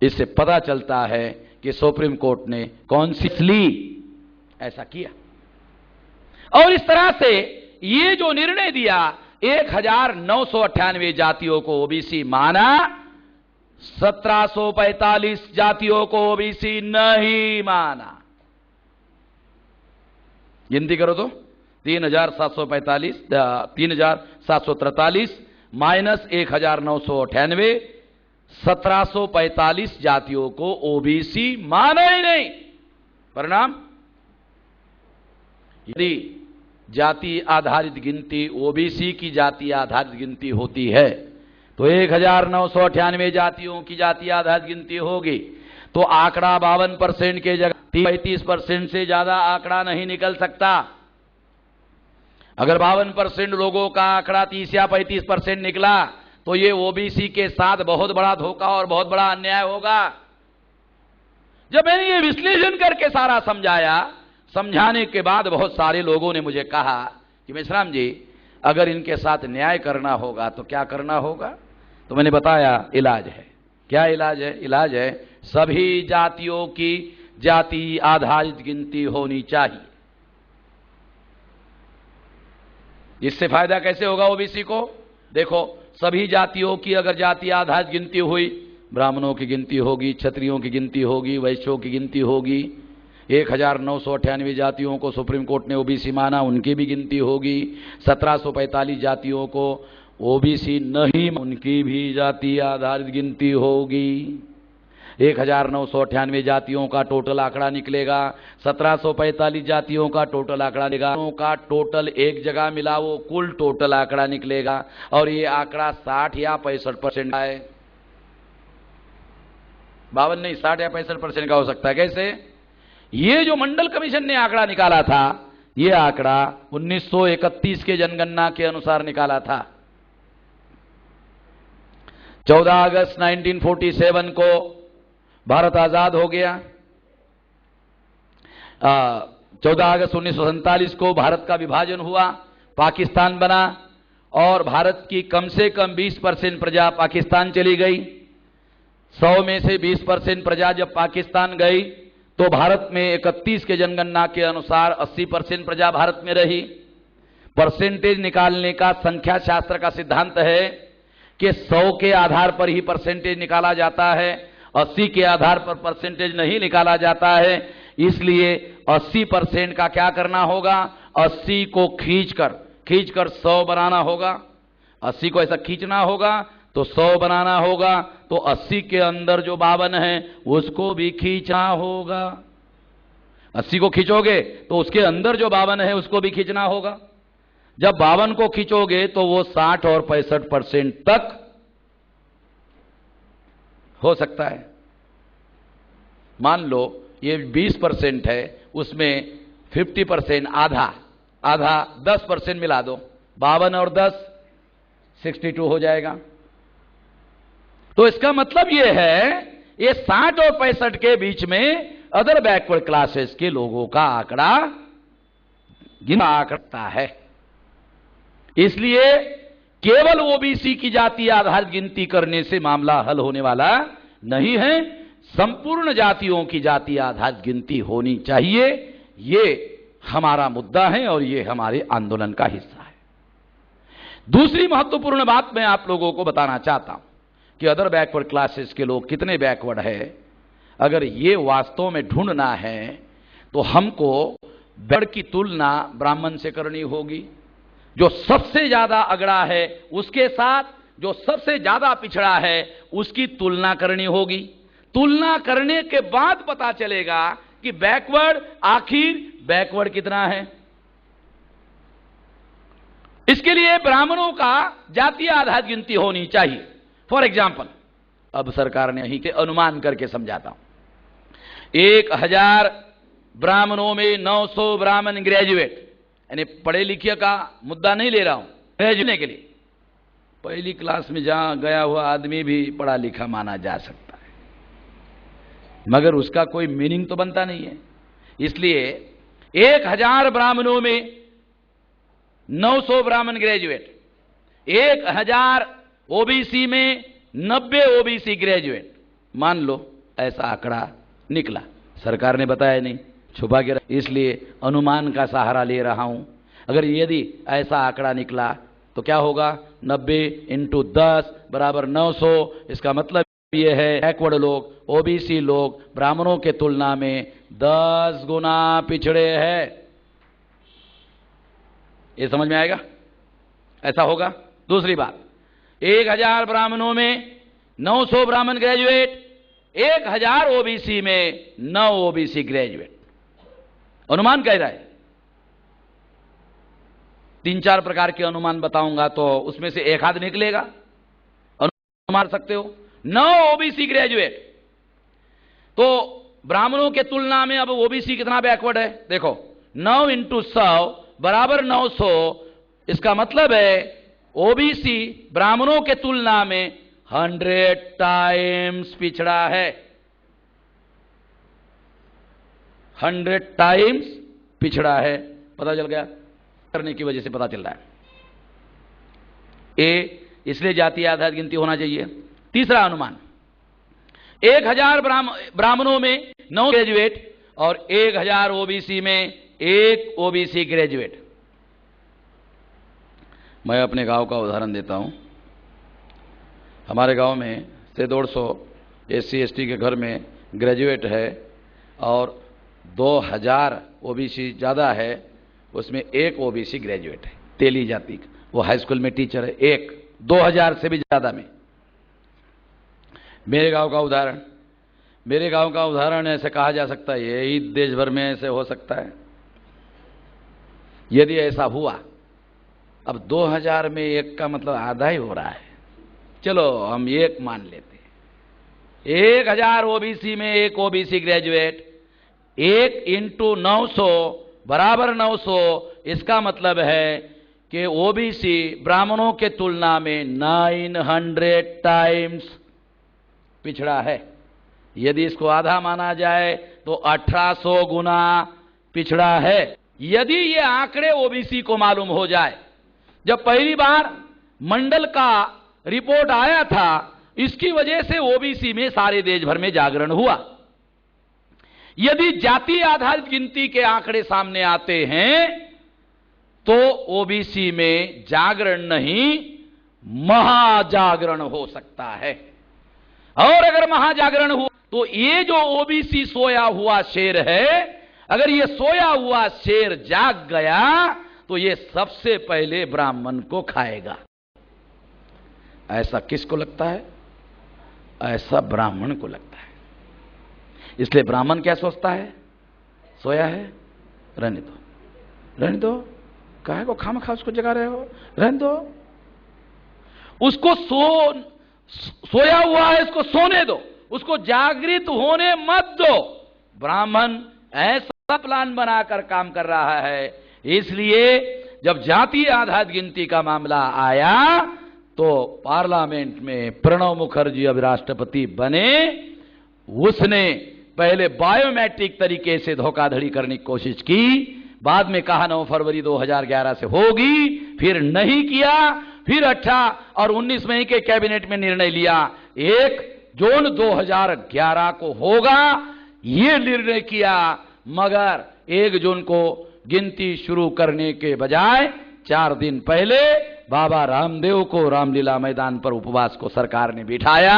इससे पता चलता है कि सुप्रीम कोर्ट ने कॉन्सियसली ऐसा किया। और इस तरह से ये जो निर्णय दिया, 1998 जातियों को ओबीसी माना, 1745 जातियों को ओबीसी नहीं माना। गिनती करो तो 3743 माइनस 1998, 1745 जातियों को ओबीसी माना ही नहीं। परिणाम, यदि जाति आधारित गिनती ओबीसी की जाति आधारित गिनती होती है तो 1998 जातियों की जाति आधारित गिनती होगी तो आंकड़ा 52% के जगह 35% से ज्यादा आंकड़ा नहीं निकल सकता। अगर 52% लोगों का आंकड़ा 30 या 35% निकला तो ये ओबीसी के साथ बहुत बड़ा धोखा और बहुत बड़ा अन्याय होगा। जब मैंने ये विश्लेषण करके सारा समझाया, समझाने के बाद बहुत सारे लोगों ने मुझे कहा कि मेश्राम जी, अगर इनके साथ न्याय करना होगा तो क्या करना होगा? तो मैंने बताया इलाज है। क्या इलाज है? इलाज है सभी जातियों की जाति आधारित गिनती होनी चाहिए। इससे फायदा कैसे होगा ओबीसी को? देखो, सभी जातियों की अगर जाति आधारित गिनती हुई, ब्राह्मणों की गिनती होगी, क्षत्रियों की गिनती होगी, वैश्यों की गिनती होगी। 1998 जातियों को सुप्रीम कोर्ट ने ओबीसी माना, उनकी भी गिनती होगी। 1745 जातियों को ओबीसी नहीं, उनकी भी जाति आधारित गिनती होगी। 1998 जातियों का टोटल आंकड़ा निकलेगा, 1745 जातियों का टोटल आंकड़ा निकलेगा, का टोटल एक जगह मिला वो कुल टोटल आंकड़ा निकलेगा। और ये आंकड़ा 60 या 65% है। 52 नहीं, 60 या 65% का हो सकता है। कैसे? ये जो मंडल कमीशन ने आंकड़ा निकाला था, ये आंकड़ा 1931 के जनगणना के अनुसार निकाला था। 14 अगस्त 1947 को भारत आजाद हो गया। 14 अगस्त 1947 को भारत का विभाजन हुआ, पाकिस्तान बना और भारत की कम से कम 20% प्रजा पाकिस्तान चली गई। 100 में से 20% प्रजा जब पाकिस्तान गई तो भारत में 31 के जनगणना के अनुसार 80% प्रजा भारत में रही। परसेंटेज निकालने का संख्या शास्त्र का सिद्धांत है कि 100 के आधार पर ही परसेंटेज निकाला जाता है, 80 के आधार पर परसेंटेज नहीं निकाला जाता है। इसलिए 80% का क्या करना होगा? 80 को खींचकर 100 बनाना होगा। 80 को ऐसा खींचना होगा तो 100 बनाना होगा। तो 80 के अंदर जो 52 है उसको भी खींचना होगा। 80 को खींचोगे तो उसके अंदर जो 52 है उसको भी खींचना होगा। जब 52 को खींचोगे तो वो 60 और 65% तक हो सकता है। मान लो ये 20% है, उसमें 50% आधा 10% मिला दो, 52 और 10 62 हो जाएगा। तो इसका मतलब यह है, ये 60 और 65 के बीच में अदर बैकवर्ड क्लासेस के लोगों का आंकड़ा गिना करता है। इसलिए केवल ओबीसी की जाति आधारित गिनती करने से मामला हल होने वाला नहीं है। संपूर्ण जातियों की जाति आधारित गिनती होनी चाहिए। ये हमारा मुद्दा है और ये हमारे आंदोलन का हिस्सा है। दूसरी महत्वपूर्ण बात मैं आप लोगों को बताना चाहता हूं कि अदर बैकवर्ड क्लासेस के लोग कितने बैकवर्ड है। अगर ये वास्तव में ढूंढना है तो हमको बैकवर्ड की तुलना ब्राह्मण से करनी होगी। जो सबसे ज्यादा अगड़ा है उसके साथ जो सबसे ज्यादा पिछड़ा है उसकी तुलना करनी होगी। तुलना करने के बाद पता चलेगा कि आखिर बैकवर्ड कितना है। इसके लिए ब्राह्मणों का जातीय आधारित गिनती होनी चाहिए। फॉर एग्जाम्पल, अब सरकार ने यहीं के अनुमान करके समझाता हूं। 1000 ब्राह्मणों में 900 ब्राह्मण ग्रेजुएट, यानी पढ़े लिखे का मुद्दा नहीं ले रहा हूं, ग्रेजुएट के लिए पहली क्लास में जहां गया हुआ आदमी भी पढ़ा लिखा माना जा सकता है, मगर उसका कोई मीनिंग तो बनता नहीं है। इसलिए 1000 ब्राह्मणों में 900 ब्राह्मण ग्रेजुएट, 1000 ओबीसी में 90 ओबीसी ग्रेजुएट, मान लो ऐसा आंकड़ा निकला, सरकार ने बताया नहीं, छुपा के इसलिए अनुमान का सहारा ले रहा हूं। अगर यदि ऐसा आंकड़ा निकला तो क्या होगा, 90 × 10 = 900। इसका मतलब यह है बैकवर्ड लोग, ओबीसी लोग ब्राह्मणों के तुलना में 10 गुना पिछड़े हैं। ये समझ में आएगा? ऐसा होगा। दूसरी बात, 1000 ब्राह्मणों में 900 ब्राह्मण ग्रेजुएट, 1000 ओबीसी में 9 ओबीसी ग्रेजुएट। अनुमान कह रहा है। 3-4 प्रकार के अनुमान बताऊंगा तो उसमें से एक आध निकलेगा। अनुमान मार सकते हो। 9 ओबीसी ग्रेजुएट, तो ब्राह्मणों के तुलना में अब ओबीसी कितना बैकवर्ड है? देखो, 9 × 100 = 900। इसका मतलब है ओबीसी ब्राह्मणों के तुलना में 100 टाइम्स पिछड़ा है। 100 टाइम्स पिछड़ा है। पता चल गया? करने की वजह से पता चल रहा है। इसलिए जातीय आधारित गिनती होना चाहिए। तीसरा अनुमान, 1000 ब्राह्मणों में 9 ग्रेजुएट और 1000 ओबीसी में 1 ओबीसी ग्रेजुएट। मैं अपने गांव का उदाहरण देता हूं। हमारे गांव में से 150 SC/ST के घर में ग्रेजुएट है और 2000 ओबीसी ज़्यादा है, उसमें 1 ओबीसी ग्रेजुएट है, तेली जाति का। वो हाई स्कूल में टीचर है, 2000 से भी ज़्यादा में। मेरे गांव का उदाहरण ऐसे कहा जा सकता है, यही देश भर में ऐसे हो सकता है। यदि ऐसा हुआ, अब 2000 में 1 का मतलब आधा ही हो रहा है। चलो हम 1 मान लेते हैं। 1000 ओबीसी में 1 ओबीसी ग्रेजुएट, 1 × 900 = 900। इसका मतलब है कि ओबीसी ब्राह्मणों के तुलना में 900 टाइम्स पिछड़ा है। यदि इसको आधा माना जाए तो 1800 गुना पिछड़ा है। यदि ये आंकड़े ओबीसी को मालूम हो जाए, जब पहली बार मंडल का रिपोर्ट आया था, इसकी वजह से ओबीसी में सारे देश भर में जागरण हुआ। यदि जाति आधारित गिनती के आंकड़े सामने आते हैं तो ओबीसी में जागरण नहीं, महाजागरण हो सकता है। और अगर महाजागरण हुआ तो ये जो ओबीसी सोया हुआ शेर है, अगर ये सोया हुआ शेर जाग गया तो ये सबसे पहले ब्राह्मण को खाएगा। ऐसा किसको लगता है? ऐसा ब्राह्मण को लगता है। इसलिए ब्राह्मण क्या सोचता है? सोया है, रहने दो, काहे को खामखा उसको जगा रहे हो, रहने दो उसको। सोया हुआ है, इसको सोने दो, उसको जागृत होने मत दो। ब्राह्मण ऐसा प्लान बनाकर काम कर रहा है। इसलिए जब जातीय आधारित गिनती का मामला आया तो पार्लियामेंट में प्रणब मुखर्जी अब राष्ट्रपति बने। उसने पहले बायोमेट्रिक तरीके से धोखाधड़ी करने की कोशिश की, बाद में कहा 9 फरवरी 2011 से होगी, फिर नहीं किया, फिर 18 और 19 मई के कैबिनेट में निर्णय लिया 1 जून 2011 को होगा, ये निर्णय किया। मगर 1 जून को गिनती शुरू करने के बजाय 4 दिन पहले बाबा रामदेव को रामलीला मैदान पर उपवास को सरकार ने बिठाया।